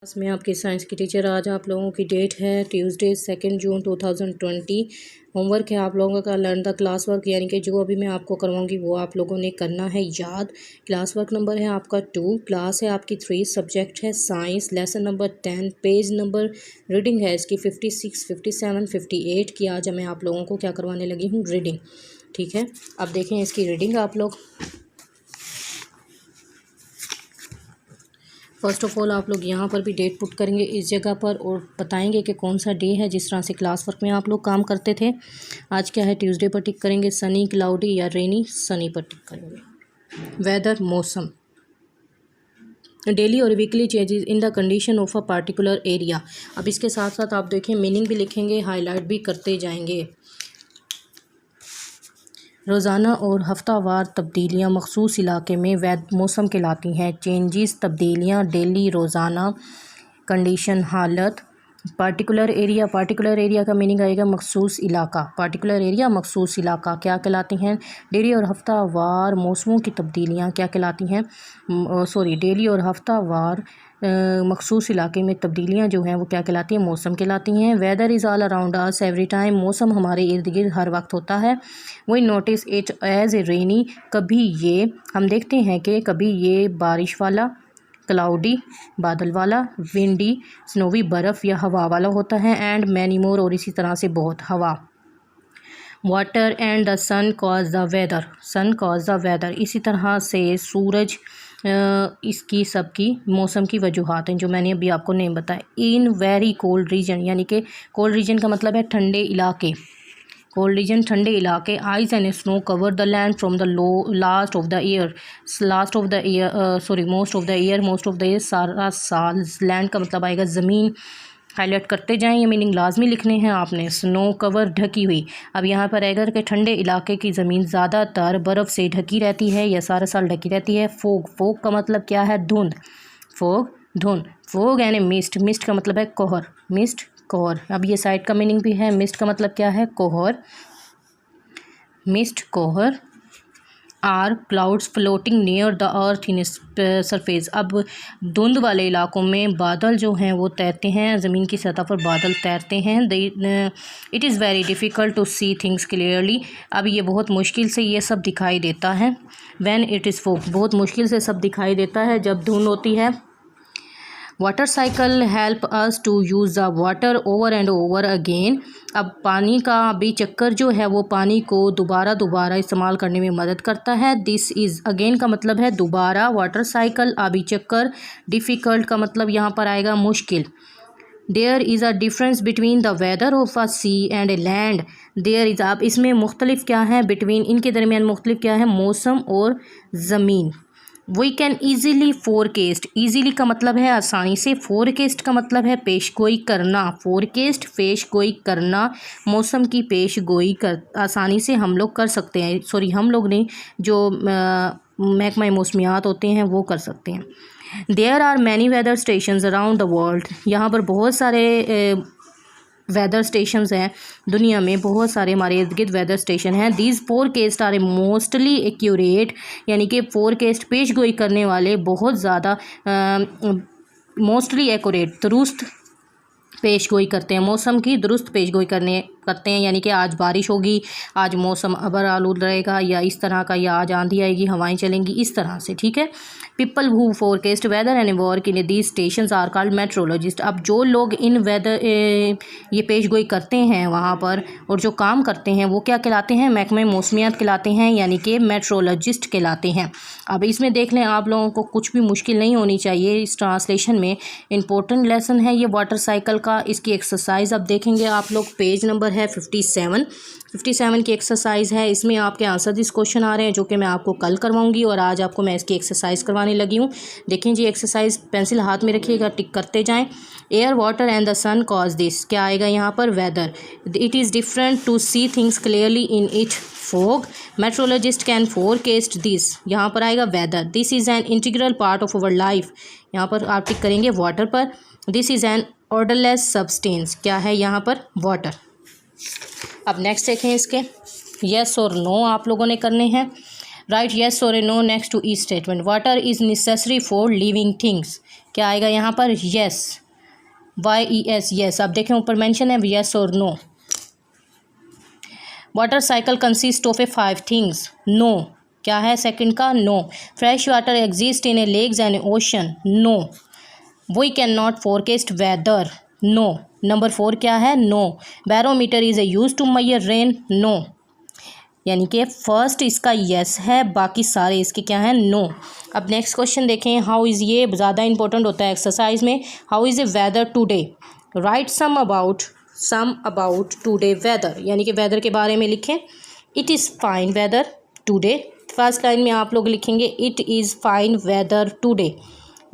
Class में आपकी science की टीचर। आज आप लोगों की डेट है ट्यूसडे 2 जून 2020। होमवर्क है आप लोगों का लर्न द क्लास वर्क, यानी कि जो अभी मैं आपको करवाऊंगी वो आप लोगों ने करना है याद। क्लास वर्क नंबर है आपका 2, क्लास है आपकी 3, सब्जेक्ट है science, lesson number 10, page number reading है इसकी 56, 57, 58 की। आज मैं आप लोगों को क्या करवाने लगी हूँ, रीडिंग। ठीक है, अब देखें इसकी रीडिंग आप लोग। फ़र्स्ट ऑफ़ ऑल आप लोग यहाँ पर भी डेट पुट करेंगे इस जगह पर और बताएंगे कि कौन सा डे है जिस तरह से क्लास वर्क में आप लोग काम करते थे। आज क्या है, ट्यूसडे पर टिक करेंगे, सनी, क्लाउडी या रेनी, सनी पर टिक करेंगे। वेदर, मौसम। डेली और weekly changes in the condition of a particular area. अब इसके साथ साथ आप देखें मीनिंग भी लिखेंगे, हाईलाइट भी करते जाएंगे। रोज़ाना और हफ्तावार तब्दीलियाँ मखसूस इलाके में वैद मौसम कहलाती हैं। चेंजेस तब्दीलियाँ डेली, रोज़ाना, कंडीशन हालत। पार्टिकुलर एरिया का मीनिंग आएगा मखसूस इलाका। पार्टिकुलर एरिया मखसूस इलाका क्या कहलाती हैं। डेली और हफ्तावार मौसमों की तब्दीलियाँ क्या कहलाती हैं, डेली और हफ्तावार मखसूस इलाके में तब्दीलियाँ जो हैं वो क्या कहलाती हैं, मौसम कहलाती हैं। Weather is all around us every time. मौसम हमारे इर्द गिर्द हर वक्त होता है। We notice it as a rainy. कभी ये हम देखते हैं कि कभी ये बारिश वाला, क्लाउडी बादल वाला, विंडी स्नोवी बर्फ़ या हवा वाला होता है, एंड मैनी मोर और इसी तरह से बहुत हवा। Water and the sun cause the weather. Sun cause the weather. इसी तरह से सूरज इसकी सबकी मौसम की वजूहात हैं जो मैंने अभी आपको नेम बताए। इन वेरी कोल्ड रीजन, यानी कि कोल्ड रीजन का मतलब है ठंडे इलाके। कोल्ड रीजन ठंडे इलाके। Ice and snow cover the land from the most of the year. Most of the year सारा साल। लैंड का मतलब आएगा ज़मीन। हाईलाइट करते जाएं, ये मीनिंग लाजमी लिखने हैं आपने। स्नो कवर ढकी हुई। अब यहाँ पर आएगा कि ठंडे इलाके की ज़मीन ज़्यादातर बर्फ़ से ढकी रहती है या सारा साल ढकी रहती है। फोग का मतलब क्या है, धुंध। धुंध। फोग यानी मिस्ट का मतलब है कोहर। कोहर। अब ये साइड का मीनिंग भी है। मिस्ट का मतलब क्या है, कोहर। मिस्ट कोहर। Are clouds floating near the earth in surface. अब धुंध वाले इलाकों में बादल जो हैं वो तैरते हैं, ज़मीन की सतह पर बादल तैरते हैं। It is very difficult to see things clearly. अब ये बहुत मुश्किल से ये सब दिखाई देता है। व्हेन इट इज़ फॉग, बहुत मुश्किल से सब दिखाई देता है जब धुंध होती है। Water cycle help us to use the water over and over again. अब पानी का भी चक्कर जो है वो पानी को दोबारा इस्तेमाल करने में मदद करता है। दिस इज़, अगेन का मतलब है दोबारा, वाटर साइकिल, आबी चक्कर। डिफ़िकल्ट का मतलब यहाँ पर आएगा मुश्किल। There is a difference between the weather of a sea and a land. There is, अब इसमें मुख्तलिफ क्या है, बिटवीन इनके दरमियान मुख्तलिफ क्या है, मौसम और ज़मीन। We can easily forecast. Easily का मतलब है आसानी से, फोरकेस्ट का मतलब है पेश गोई करना। फोरकेस्ट पेश गोई करना, मौसम की पेश गोई कर आसानी से हम लोग कर सकते हैं। हम लोग नहीं, जो महकमा मौसमियात होते हैं वो कर सकते हैं। There are many weather stations around the world. यहाँ पर बहुत सारे वेदर स्टेशंस हैं दुनिया में, बहुत सारे हमारे इर्द गिर्द वेदर स्टेशन हैं। दीज फोरकेस्ट आर मोस्टली एक्यूरेट, यानी कि फोरकेस्ट पेश गोई करने वाले बहुत ज़्यादा मोस्टली एक्यूरेट, दुरुस्त पेश गोई करते हैं। मौसम की दुरुस्त पेश गोई करते हैं, यानी कि आज बारिश होगी, आज मौसम अबर आलूद रहेगा, या इस तरह का, या आज आंधी आएगी, हवाएं चलेंगी, इस तरह से। ठीक है। People who forecast weather and work in these stations are called metrologist. अब जो लोग इन वेदर ये पेश गोई करते हैं वहाँ पर और जो काम करते हैं वो क्या कहलाते हैं, महकमे मौसमियात कहलाते हैं, यानी कि मेट्रोलॉजिस्ट कहलाते हैं। अब इसमें देख लें, आप लोगों को कुछ भी मुश्किल नहीं होनी चाहिए इस ट्रांसलेशन में। इंपॉर्टेंट लेसन है ये वाटर साइकिल का। इसकी एक्सरसाइज अब देखेंगे आप लोग, पेज नंबर है 57 की एक्सरसाइज है। इसमें आपके आंसर दिस क्वेश्चन आ रहे हैं जो कि मैं आपको कल करवाऊंगी और आज आपको मैं इसकी एक्सरसाइज करवाने लगी हूँ। देखें जी एक्सरसाइज, पेंसिल हाथ में रखिएगा, टिक करते जाएं। Air, water and the sun cause this. क्या आएगा यहाँ पर, weather. It is different to see things clearly in it, fog. Metrologist can forecast this, यहाँ पर आएगा weather. This is an integral part of our life, यहाँ पर आप टिक करेंगे वाटर पर। This is an orderless substance, क्या है यहाँ पर, वाटर। अब नेक्स्ट देखें इसके, येस और नो आप लोगों ने करने हैं। राइट येस और no next to each statement. Water is necessary for living things, क्या आएगा यहाँ पर? Yes, YES, yes. अब देखें ऊपर मेंशन है येस और no. Water cycle consist of a 5 things. No, क्या है सेकंड का? No. Fresh water exist in a lakes and ocean. No. We can not forecast weather. No. Number 4 क्या है? No. Barometer is a use to measure rain. No. यानी कि first इसका yes है, बाकी सारे इसके क्या हैं? नो। अब नेक्स्ट क्वेश्चन देखें। हाउ इज़, ये ज़्यादा इंपॉर्टेंट होता है एक्सरसाइज में। How is a weather today? Write some about today weather, यानी कि वेदर के बारे में लिखें। It is fine weather today. First line में आप लोग लिखेंगे it is fine weather today.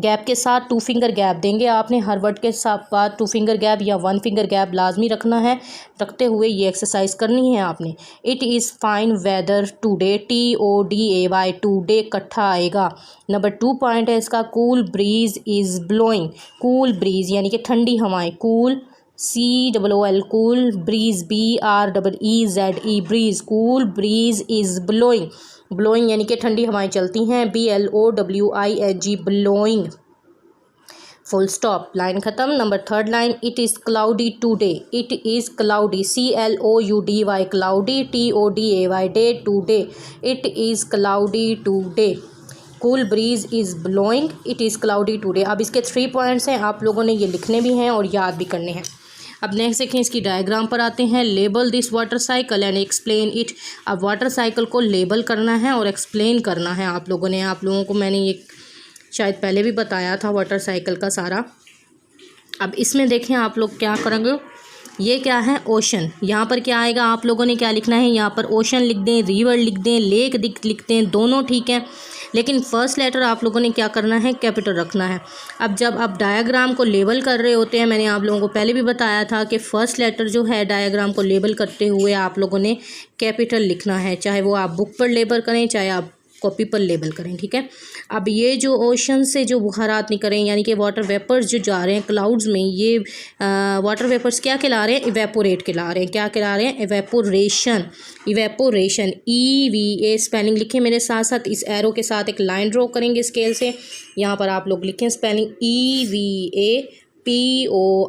Gap के साथ 2 फिंगर गैप देंगे आपने, हर वर्ड के साथ 2 फिंगर गैप या 1 फिंगर गैप लाजमी रखना है। रखते हुए ये एक्सरसाइज करनी है आपने। It is fine weather today, TODAY, today इकट्ठा आएगा। नंबर 2 पॉइंट है इसका, cool breeze is blowing. Cool breeze यानी कि ठंडी हवाएं, cool COOL, cool breeze BREEZE, breeze, cool breeze is blowing. Blowing यानी कि ठंडी हवाएं चलती हैं, BLOWING, blowing. Full stop, line ख़त्म। Number 3 line, it is cloudy today. It is cloudy, CLOUDY, cloudy, TODAY, day, today. It is cloudy today. Cool breeze is blowing, it is cloudy today. अब इसके 3 points हैं, आप लोगों ने ये लिखने भी हैं और याद भी करने हैं। अब नेक्स्ट देखें, इसकी डायग्राम पर आते हैं। Label this water cycle and explain it. अब वाटर साइकिल को लेबल करना है और एक्सप्लेन करना है आप लोगों को मैंने ये शायद पहले भी बताया था वाटर साइकिल का सारा। अब इसमें देखें आप लोग क्या करेंगे। ये क्या है? ओशन। यहाँ पर क्या आएगा? आप लोगों ने क्या लिखना है? यहाँ पर ओशन लिख दें, रिवर लिख दें, लेक लिख दें, दोनों ठीक है। लेकिन फर्स्ट लेटर आप लोगों ने क्या करना है? कैपिटल रखना है। अब जब आप डायग्राम को लेबल कर रहे होते हैं, मैंने आप लोगों को पहले भी बताया था कि फर्स्ट लेटर जो है डायग्राम को लेबल करते हुए आप लोगों ने कैपिटल लिखना है, चाहे वो आप बुक पर लेबल करें चाहे आप कॉपी पर लेबल करें, ठीक है। अब ये जो ओशन से जो बुखारात निकल रहे हैं यानी कि वाटर वेपर्स जो जा रहे हैं क्लाउड्स में, ये वाटर वेपर्स क्या कहला रहे हैं? इवेपोरेट कहला रहे हैं। क्या कहला रहे हैं? इवेपोरेशन। इवेपोरेशन, EVA स्पेलिंग लिखें मेरे साथ साथ। इस एरो के साथ एक लाइन ड्रॉ करेंगे स्केल से। यहाँ पर आप लोग लिखें स्पेलिंग EVA PORATION,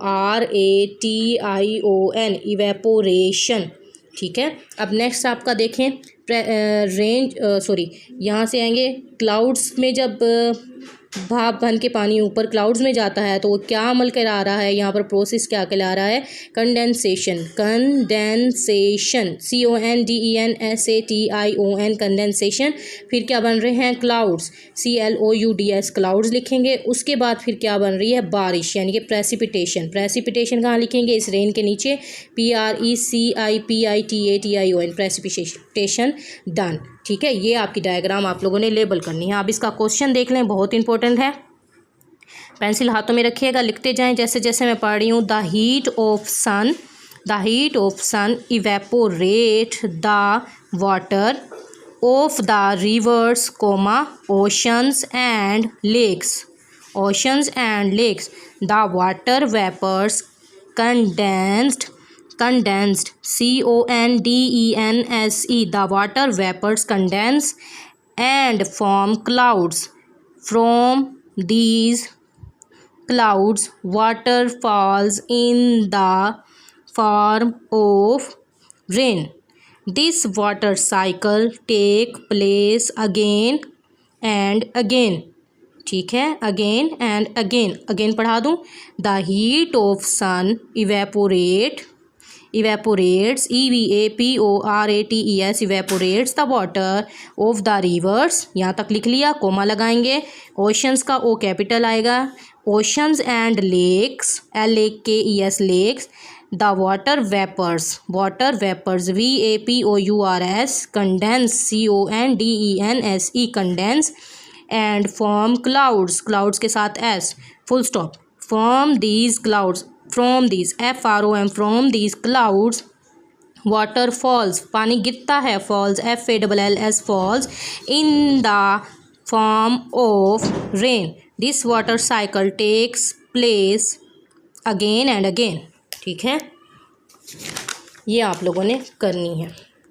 इवेपोरेशन, ठीक है। अब नेक्स्ट आपका देखें यहाँ से आएंगे क्लाउड्स में। जब भाप बन के पानी ऊपर क्लाउड्स में जाता है तो वो क्या अमल करा रहा है? यहाँ पर प्रोसेस क्या कहला रहा है? कंडेंसेशन। Condensation, CONDENSATION, condensation. फिर क्या बन रहे हैं? क्लाउड्स, CLOUDS, क्लाउड्स लिखेंगे। उसके बाद फिर क्या बन रही है? बारिश, यानी कि प्रेसिपिटेशन। प्रेसिपिटेशन कहाँ लिखेंगे? इस रेन के नीचे, PRECIPITATION, प्रेसिपिटेशन। डन, ठीक है। ये आपकी डायग्राम आप लोगों ने लेबल करनी है। अब इसका क्वेश्चन देख लें, बहुत इंपॉर्टेंट है। पेंसिल हाथों में रखिएगा, लिखते जाएं जैसे जैसे मैं पढ़ रही हूँ। The heat of sun evaporate the water of the rivers, oceans and lakes. Oceans and lakes. The water vapours condensed, CONDENSE, the water vapors condense and form clouds. From these clouds water falls in the form of rain. This water cycle take place again and again, ठीक है। Again and again, again पढ़ा दूँ। The heat of sun evaporates, EVAPORATES, evaporates the water of the rivers, यहाँ तक लिख लिया, comma लगाएंगे। Oceans का O कैपिटल आएगा। Oceans and lakes, LAKES, lakes. The water vapours, VAPOURS, condense, CONDENSE, condense. And form clouds, clouds के साथ S, full stop. From these clouds, from these, FROM, from these clouds water falls, पानी गिरता है, falls, FALLS, falls in the form of rain. This water cycle takes place again and again, ठीक है। ये आप लोगों ने करनी है।